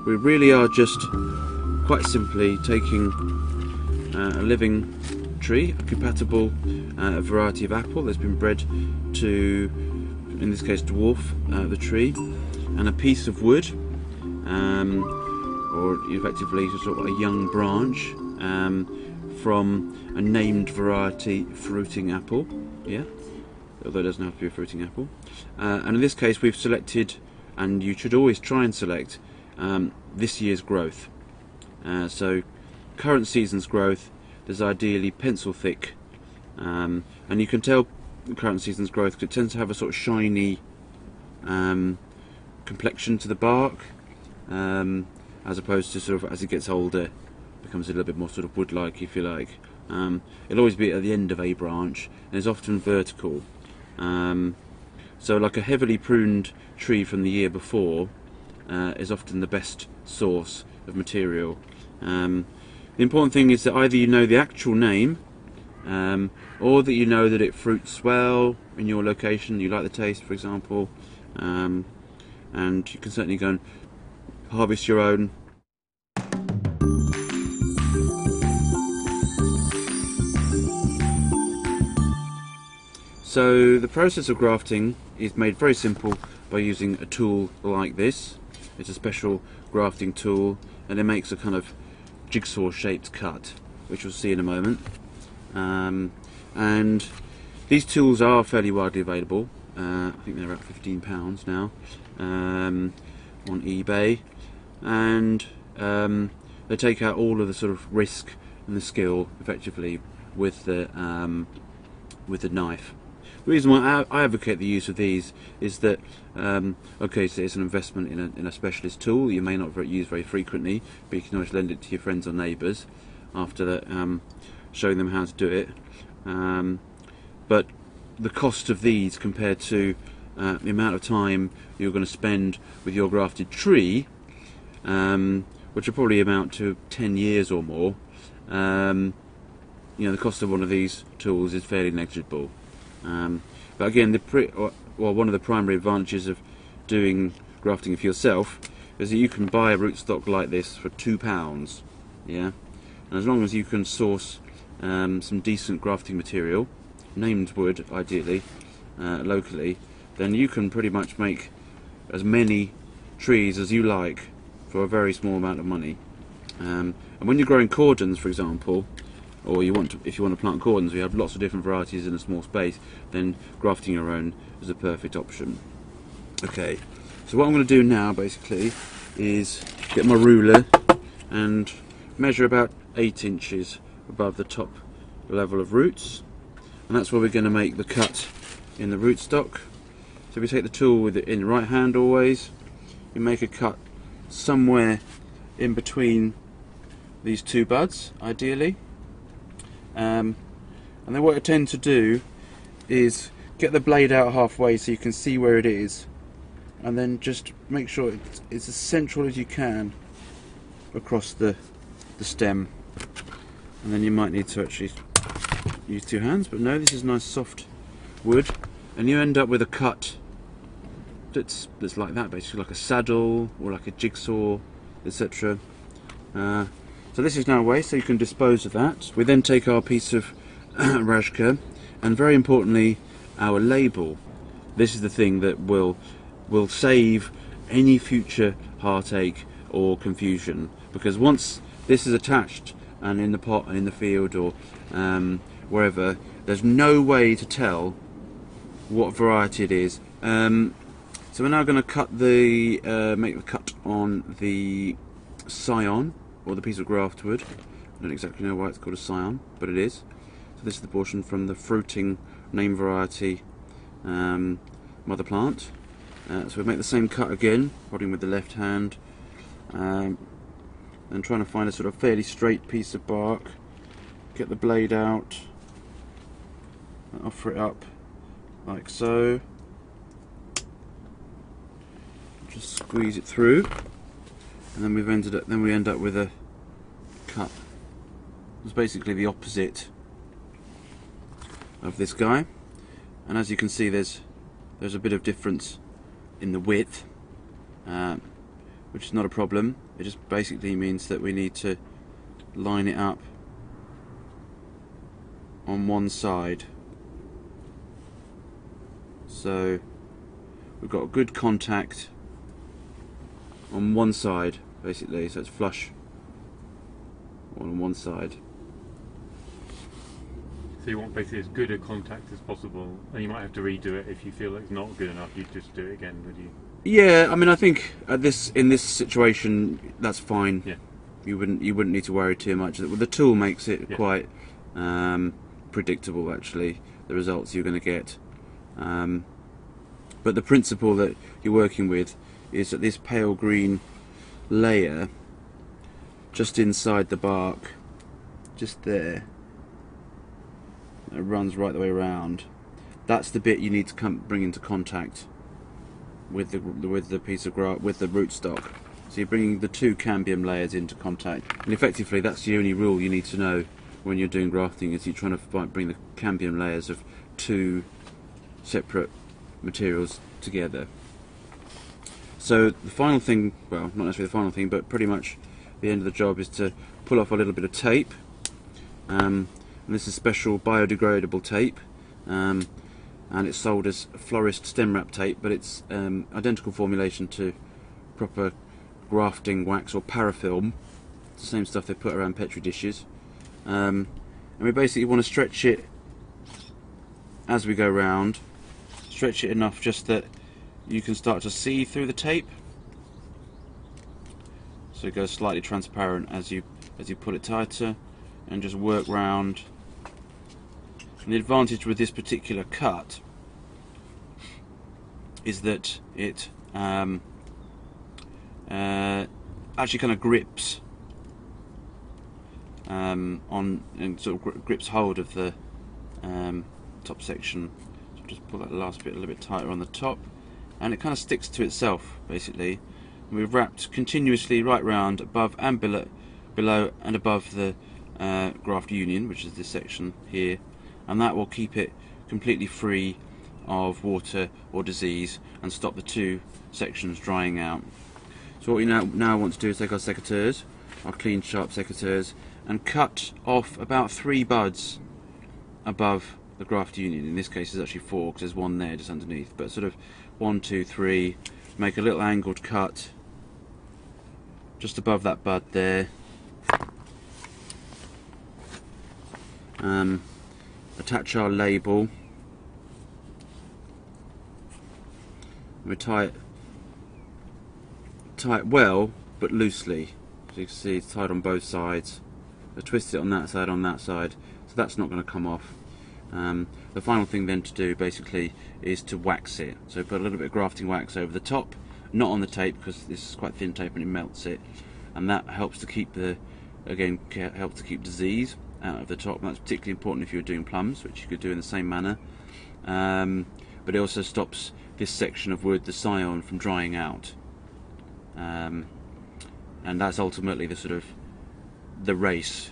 we really are just quite simply taking a living tree, a compatible variety of apple that's been bred to, in this case, dwarf the tree, and a piece of wood, or effectively sort of a young branch from a named variety fruiting apple, yeah, although it doesn't have to be a fruiting apple. And in this case we've selected, and you should always try and select, this year's growth. So current season's growth, there's ideally pencil thick, and you can tell current season's growth because it tends to have a sort of shiny complexion to the bark, as opposed to sort of, as it gets older, becomes a little bit more sort of wood-like, if you like. It'll always be at the end of a branch and is often vertical. So like a heavily pruned tree from the year before is often the best source of material. The important thing is that either you know the actual name, or that you know that it fruits well in your location, you like the taste, for example, and you can certainly go and harvest your own. So the process of grafting is made very simple by using a tool like this. It's a special grafting tool, and it makes a kind of jigsaw shaped cut, which we'll see in a moment. And these tools are fairly widely available. I think they're about £15 now on eBay, and they take out all of the sort of risk and the skill effectively with the knife. The reason why I advocate the use of these is that, okay, so it's an investment in a specialist tool you may not use very frequently, but you can always lend it to your friends or neighbours after that, showing them how to do it. But the cost of these compared to the amount of time you're going to spend with your grafted tree, which will probably amount to 10 years or more, you know, the cost of one of these tools is fairly negligible. But again, one of the primary advantages of doing grafting for yourself is that you can buy a rootstock like this for £2, yeah, and as long as you can source some decent grafting material, named wood ideally, locally, then you can pretty much make as many trees as you like for a very small amount of money. And when you're growing cordons, for example, or if you want to plant cordons, we have lots of different varieties in a small space, then grafting your own is a perfect option. Okay, so what I'm going to do now basically is get my ruler and measure about 8 inches above the top level of roots, and that's where we're going to make the cut in the rootstock. So we take the tool with it in the right hand always, you make a cut somewhere in between these two buds ideally. And then what I tend to do is get the blade out halfway so you can see where it is, and then just make sure it's as central as you can across the stem. And then you might need to actually use 2 hands, but no, this is nice soft wood, and you end up with a cut that's like that, basically like a saddle or like a jigsaw, etc. So this is now away, so you can dispose of that. We then take our piece of rajka, and very importantly, our label. This is the thing that will save any future heartache or confusion, because once this is attached and in the pot and in the field or wherever, there's no way to tell what variety it is. So we're now going to cut make the cut on the scion, or the piece of graft wood. I don't exactly know why it's called a scion, but it is. So this is the portion from the fruiting name variety mother plant. So we make the same cut again, holding with the left hand, and trying to find a sort of fairly straight piece of bark. Get the blade out, and offer it up like so. Just squeeze it through, and then we end up with a cut. It's basically the opposite of this guy, and as you can see, there's a bit of difference in the width, which is not a problem. It just basically means that we need to line it up on one side. So we've got good contact on one side, basically, so it's flush on one side. So you want basically as good a contact as possible, and you might have to redo it if you feel it's not good enough. You'd just do it again, would you? Yeah, I mean, I think in this situation that's fine. Yeah. You wouldn't need to worry too much. The tool makes it quite predictable, actually, the results you're going to get. But the principle that you're working with is that this pale green layer just inside the bark, just there, it runs right the way around. That's the bit you need to bring into contact with the piece of with the rootstock. So you're bringing the two cambium layers into contact, and effectively that's the only rule you need to know when you're doing grafting, is you're trying to bring the cambium layers of two separate materials together. So the final thing, well, not necessarily the final thing, but pretty much the end of the job, is to pull off a little bit of tape. And this is special biodegradable tape, and it's sold as florist stem wrap tape, but it's identical formulation to proper grafting wax or parafilm. It's the same stuff they put around petri dishes. And we basically want to stretch it as we go round, stretch it enough just that you can start to see through the tape, so it goes slightly transparent as you pull it tighter, and just work round. And the advantage with this particular cut is that it actually kind of grips on, and sort of grips hold of the top section. So just pull that last bit a little bit tighter on the top, and it kind of sticks to itself, basically. And we've wrapped continuously right round, above and below and above the graft union, which is this section here, and that will keep it completely free of water or disease and stop the two sections drying out. So what we now want to do is take our secateurs, our clean sharp secateurs, and cut off about 3 buds above the graft union. In this case it's actually 4 because there's one there just underneath, but sort of 1, 2, 3, make a little angled cut just above that bud there. Attach our label. We tie it well but loosely, so you can see it's tied on both sides. So twist it on that side, so that's not going to come off. The final thing then to do basically is to wax it. So put a little bit of grafting wax over the top, not on the tape because this is quite thin tape and it melts it, and that helps to keep helps to keep disease out of the top. And that's particularly important if you're doing plums, which you could do in the same manner. But it also stops this section of wood, the scion, from drying out. And that's ultimately the sort of the race.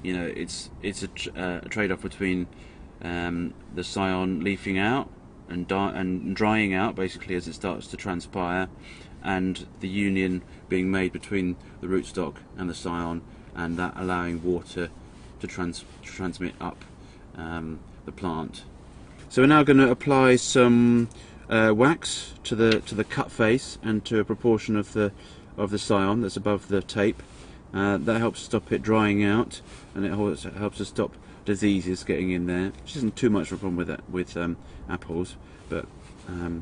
You know, it's a trade-off between the scion leafing out and drying out, basically, as it starts to transpire, and the union being made between the rootstock and the scion, and that allowing water to transmit up the plant. So we're now going to apply some wax to the cut face and to a proportion of the scion that's above the tape. That helps stop it drying out, and it also helps to stop diseases getting in there, which isn't too much of a problem with apples, but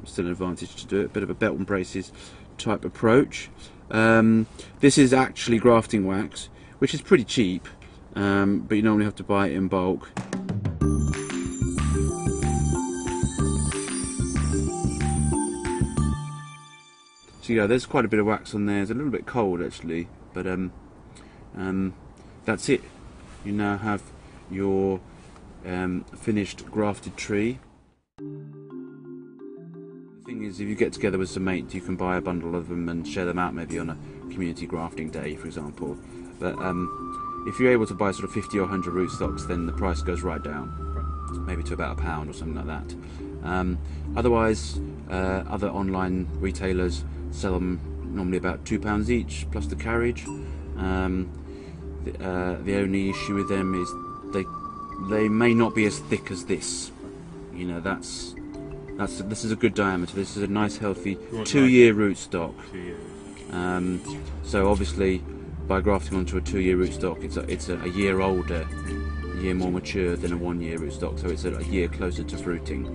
still an advantage to do it. A bit of a belt and braces type approach. This is actually grafting wax, which is pretty cheap, but you normally have to buy it in bulk. So yeah, there's quite a bit of wax on there. It's a little bit cold actually, but that's it. You now have your finished grafted tree. The thing is, if you get together with some mates, you can buy a bundle of them and share them out, maybe on a community grafting day, for example. But if you're able to buy sort of 50 or 100 rootstocks, then the price goes right down, maybe to about £1 or something like that. Otherwise, other online retailers sell them normally about £2 each plus the carriage. The only issue with them is they may not be as thick as this. You know, this is a good diameter. This is a nice healthy 2-year rootstock. 2 years. So obviously, by grafting onto a 2-year rootstock, it's a year older, a year more mature than a 1-year rootstock. So it's a year closer to fruiting.